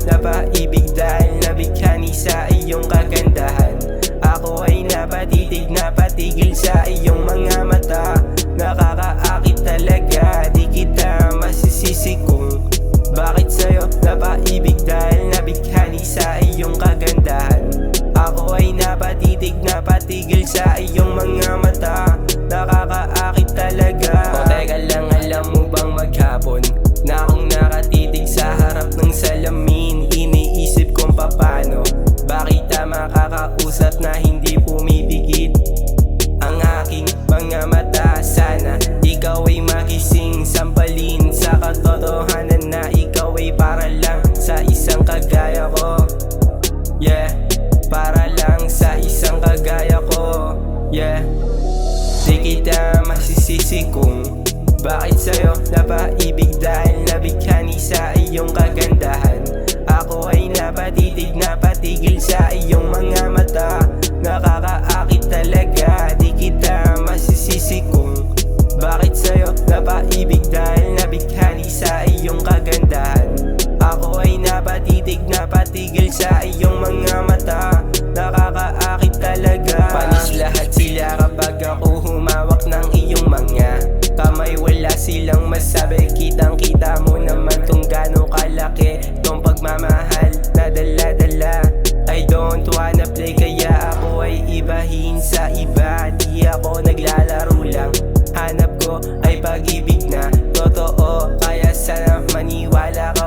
napaibig dahil nabighani sa iyong kagandahan. Ako ay napatitig, napatigil sa iyong mga mata. Nakakaakit talaga, di kita masisisi kung bakit sa'yo napaibig dahil nabighani sa iyong kagandahan. Ako ay napatitig, napatigil sa iyong mga mata. Nakakaakit talaga. O teka lang, alam mo bang maghapon na akong nakatitig sa harap ng salamin, iniisip kung papano ba kita makakausap na hindi pumipigit ang aking mga mata. Sana ikaw ay magising, sampalin sa katotohanan na ikaw ay para lang sa isang kagaya ko. Yeah, para lang sa isang kagaya ko. Yeah, di kita masisisi kung bakit sa'yo napaibig dahil nabighani sa iyong kagandahan. Ako ay napatitig, napatigil sa iyong mga mata. Nakakaakit talaga, di kita masisisi kung bakit sa'yo napaibig dahil nabighani sa iyong kagandahan. Ako ay napatitig, napatigil sa iyong mga mata. Nakakaakit talaga. Panis lahat sila kapag ako humawak ng iyong mga kamay. Wala silang masabi, kitang kita mo naman kung gaano kalaki tong pagmamahal na dala-dala. I don't wanna play, kaya ako ay ibahin sa iba. Di ako naglalaro lang, hanap ko ay pag-ibig na totoo. Kaya sana maniwala ka